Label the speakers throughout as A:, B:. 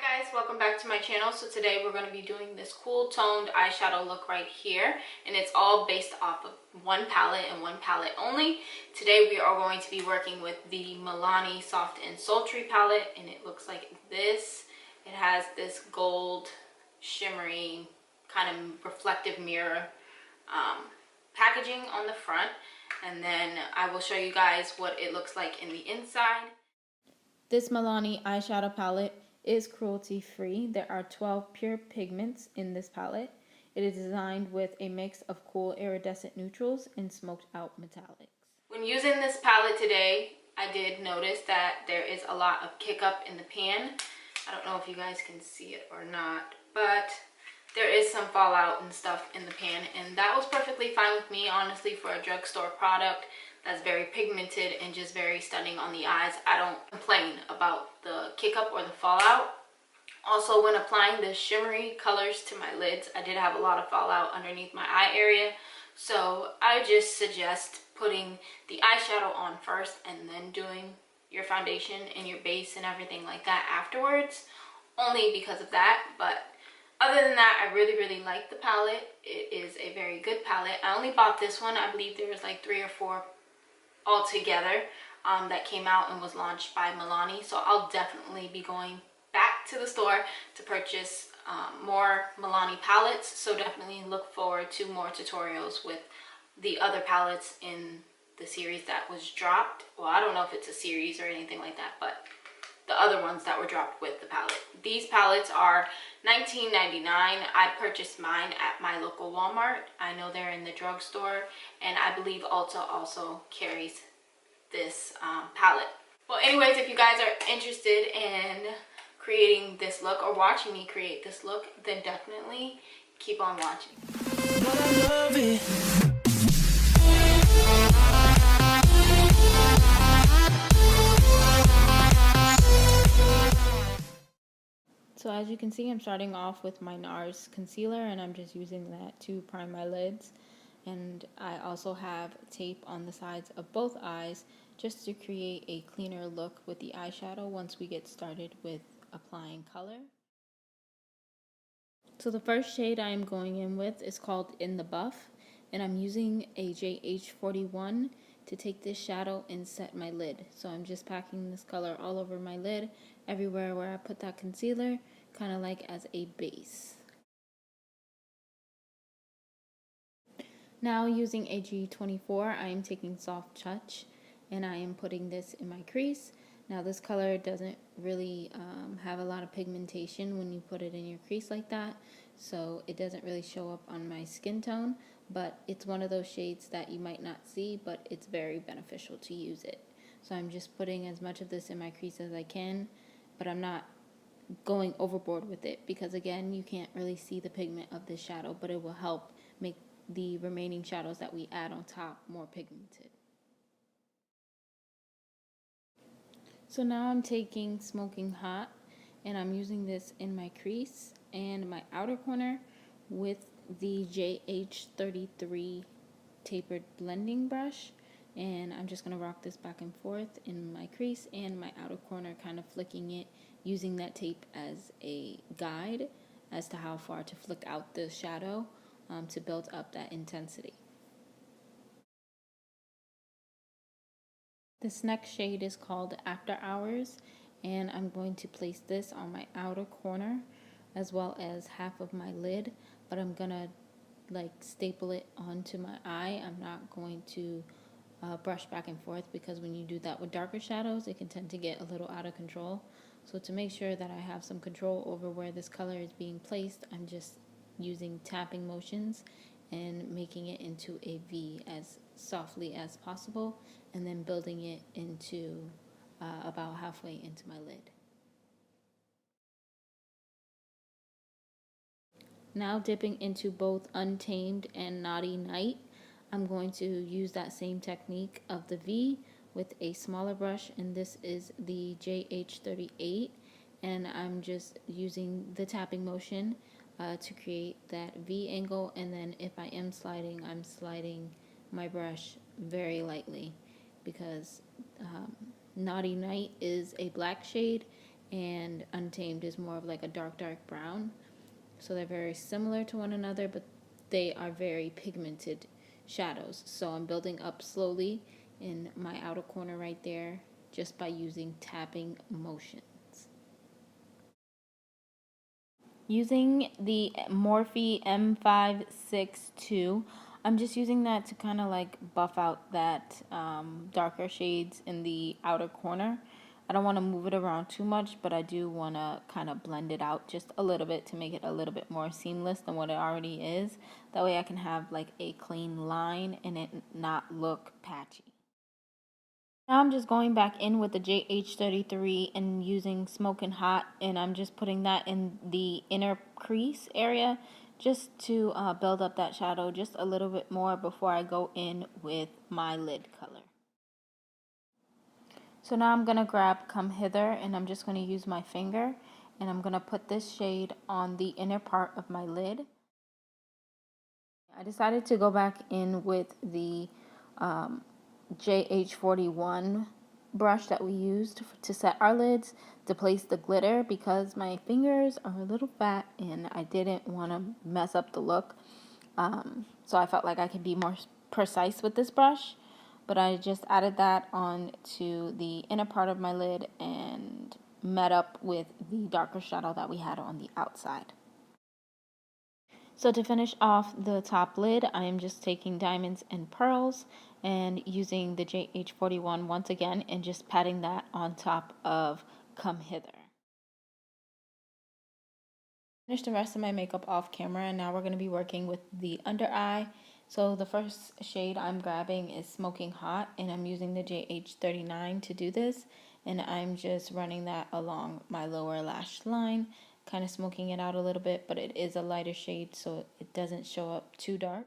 A: Guys, welcome back to my channel. So today we're going to be doing this cool toned eyeshadow look right here, and it's all based off of one palette and one palette only. Today we are going to be working with the Milani Soft and Sultry palette, and it looks like this. It has this gold shimmery kind of reflective mirror packaging on the front, and then I will show you guys what it looks like in the inside. This Milani eyeshadow palette is cruelty-free. There are 12 pure pigments in this palette. It is designed with a mix of cool iridescent neutrals and smoked out metallics. When using this palette today, I did notice that there is a lot of kick up in the pan. I don't know if you guys can see it or not, but there is some fallout and stuff in the pan, and that was perfectly fine with me, honestly, for a drugstore product that's very pigmented and just very stunning on the eyes. I don't complain about the kick up or the fallout. Also, when applying the shimmery colors to my lids, I did have a lot of fallout underneath my eye area, so I just suggest putting the eyeshadow on first and then doing your foundation and your base and everything like that afterwards, only because of that. But other than that, I really like the palette. It is a very good palette. I only bought this one. I believe there was like 3 or 4 altogether that came out and was launched by Milani, so I'll definitely be going back to the store to purchase more Milani palettes. So definitely look forward to more tutorials with the other palettes in the series that was dropped. Well, I don't know if it's a series or anything like that, but the other ones that were dropped with the palette. These palettes are $19.99. I purchased mine at my local Walmart. I know they're in the drugstore, and I believe Ulta also carries this palette. Well, anyways, if you guys are interested in creating this look or watching me create this look, then definitely keep on watching. So as you can see, I'm starting off with my NARS concealer, and I'm just using that to prime my lids. And I also have tape on the sides of both eyes just to create a cleaner look with the eyeshadow once we get started with applying color. So the first shade I am going in with is called In the Buff, and I'm using a JH41 to take this shadow and set my lid. So I'm just packing this color all over my lid, everywhere where I put that concealer, kind of like as a base. Now using a G24, I am taking Soft Touch, and I am putting this in my crease. Now this color doesn't really have a lot of pigmentation when you put it in your crease like that, so it doesn't really show up on my skin tone, but it's one of those shades that you might not see, but it's very beneficial to use it. So I'm just putting as much of this in my crease as I can, but I'm not going overboard with it because, again, you can't really see the pigment of this shadow, but it will help make the remaining shadows that we add on top more pigmented. So now I'm taking Smoking Hot, and I'm using this in my crease and my outer corner with the JH33 tapered blending brush, and I'm just going to rock this back and forth in my crease and my outer corner, kind of flicking it, using that tape as a guide as to how far to flick out the shadow to build up that intensity. This next shade is called After Hours, and I'm going to place this on my outer corner as well as half of my lid, but I'm gonna like staple it onto my eye. I'm not going to brush back and forth, because when you do that with darker shadows, it can tend to get a little out of control. So to make sure that I have some control over where this color is being placed, I'm just using tapping motions and making it into a V as softly as possible, and then building it into about halfway into my lid. Now dipping into both Untamed and Naughty Night, I'm going to use that same technique of the V with a smaller brush, and this is the JH38, and I'm just using the tapping motion to create that V angle, and then if I am sliding, I'm sliding my brush very lightly, because Naughty Night is a black shade, and Untamed is more of like a dark brown. So they're very similar to one another, but they are very pigmented shadows. So I'm building up slowly in my outer corner right there just by using tapping motions. Using the Morphe M562, I'm just using that to kind of like buff out that darker shades in the outer corner. I don't want to move it around too much, but I do want to kind of blend it out just a little bit to make it a little bit more seamless than what it already is. That way I can have like a clean line and it not look patchy. Now I'm just going back in with the JH33 and using Smoking Hot, and I'm just putting that in the inner crease area just to build up that shadow just a little bit more before I go in with my lid color. So now I'm going to grab Come Hither, and I'm just going to use my finger, and I'm going to put this shade on the inner part of my lid. I decided to go back in with the JH41 brush that we used to set our lids to place the glitter because my fingers are a little fat and I didn't want to mess up the look. So I felt like I could be more precise with this brush, but I just added that on to the inner part of my lid and met up with the darker shadow that we had on the outside. So to finish off the top lid, I am just taking Diamonds and Pearls and using the JH41 once again and just patting that on top of Come Hither. Finished the rest of my makeup off camera, and now we're going to be working with the under eye. So the first shade I'm grabbing is Smoking Hot, and I'm using the JH39 to do this, and I'm just running that along my lower lash line, kind of smoking it out a little bit, but it is a lighter shade so it doesn't show up too dark.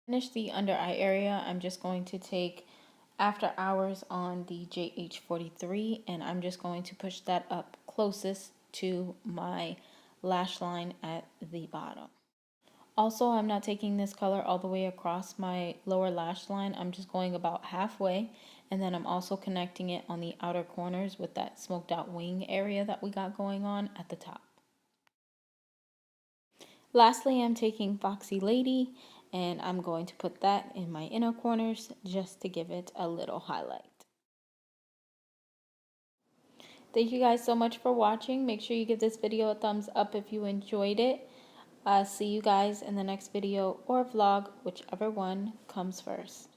A: Finish the under eye area. I'm just going to take After Hours on the JH43, and I'm just going to push that up closest to my lash line at the bottom. Also, I'm not taking this color all the way across my lower lash line. I'm just going about halfway, and then I'm also connecting it on the outer corners with that smoked out wing area that we got going on at the top. Lastly, I'm taking Foxy Lady, and I'm going to put that in my inner corners just to give it a little highlight. Thank you guys so much for watching. Make sure you give this video a thumbs up if you enjoyed it. See you guys in the next video or vlog, whichever one comes first.